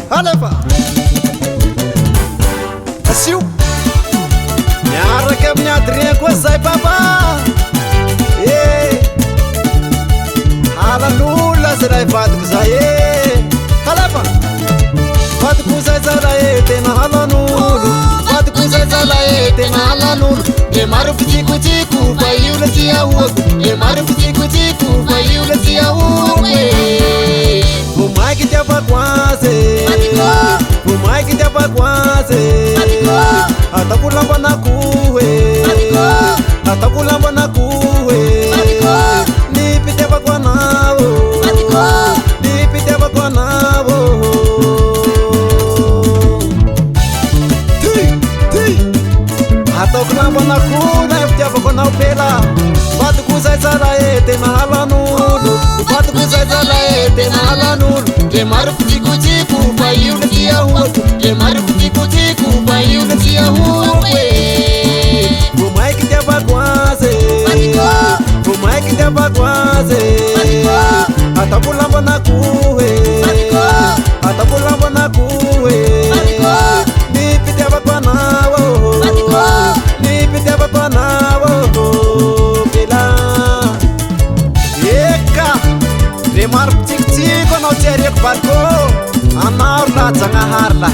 Alefa Asiu Miaraka amin'ny adrien koa zay papa halan'olona zay raha vadiko zay Alefa vadiko zay zalahy tena halan'olo vadiko zay zalahy tena halan'olo le maro fitsikotiko fa io le tsy ahoako le maro fitsikotiko fa io le tsy ahoako Vomaiky tiavako azy Vomaiky tiavako azy Ataoko lambanako Ataoko lambanako Ny pitiavako anao Ny pitiavako anao Ataoko lambanako Na pitiavako anao pela Vadiko zay zalahy tena halan'olo Vadiko zay zalahy tena halan'olo Le maro fitsikotiko fa io le tsy ahoako Le maro fitsikotiko fa io le tsy ahoako Vomaiky tiavako azy Vomaiky tiavako azy Ataoko lambanako Ataoko lambanako Ny pitiavako anao Ny pitiavako anao Le maro pitsikitsiko anao tsy ariako valiko anao la Jagnahary la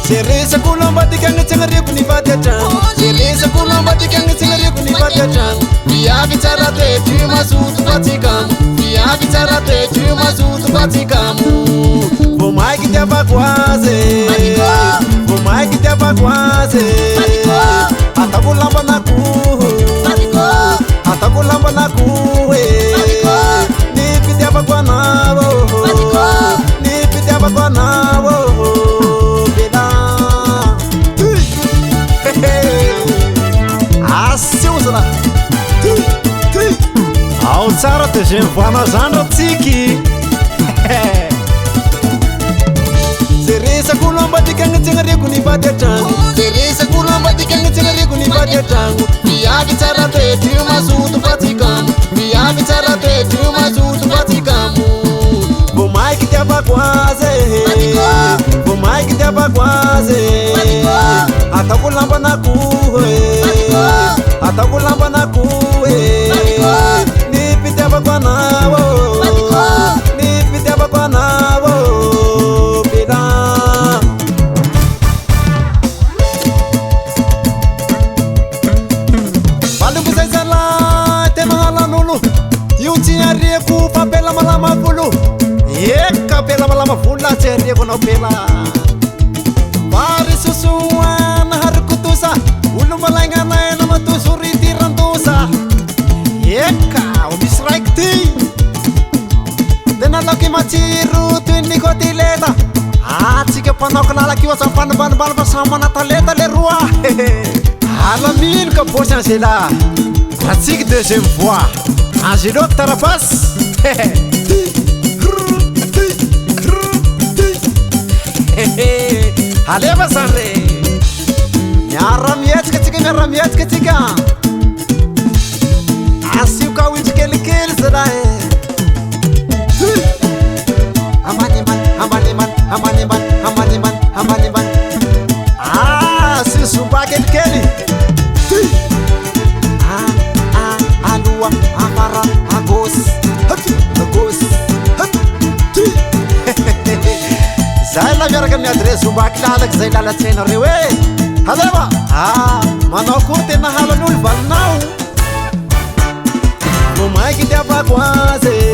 Zay resako lamba dikagny tsy agnariako ny vady an-tragno Zay resako lamba dikagny tsy agnariako ny vady an-tragno Viavy tsara toetry mazoto fa tsy kamo Viavy tsara toetry mazoto fa tsy kamo Vomaiky tiavako azy Vomaiky tiavako azy Ataoko lambanako Ataoko lambanako Ny pitiavako anao Ny pitiavako anao Bela Asio zala Ao tsara de zay mivoana zany raha tsiky Zay resako lamba dikagny tsy agnariako ny vady an-tragno Zay resako lamba dikagny tsy agnariako ny vady an-tragno Viavy tsara toetry mazoto fa tsy kamo Viavy tsara toetry mazoto fa tsy kamo Vomaiky tiavako azy Vomaiky tiavako azy Ataoko lambanako Ataoko lambanako Ny pitiavako anao Ny pitiavako anao Bela Valoko zay zalahy tena halan'olo Io tsy ariako fa pela malama volo Eka pela malama volo la tsy ariako anao pela Vary sosoana harikotosa Olo malaigna anay na matoso ritirandosa Eka o misy raiky ty Tena laoky matsiro toy ny kotileta Atsika mpanao lalaky io aza mpanambanimbany fa samy manataleta le roa Alamino ka bosy Angela Raha tsika deuxième fois Angelo tarapasse Aleva zany re Miara-mietsika tsika miara-mietsika tsika Asio ka hoitry kelikely zalahy Ambanimbany, ambanimbany, ambanimbany, ambanimbany, ambanimbany Asio zomba kelikely Aloha, afara, agosy Agosy Zay la miaraka amin'ny adresse zombaky lalaky zay lalatsainareo Aleva manao akory tena halan'olo valinao Vomaiky tiavako azy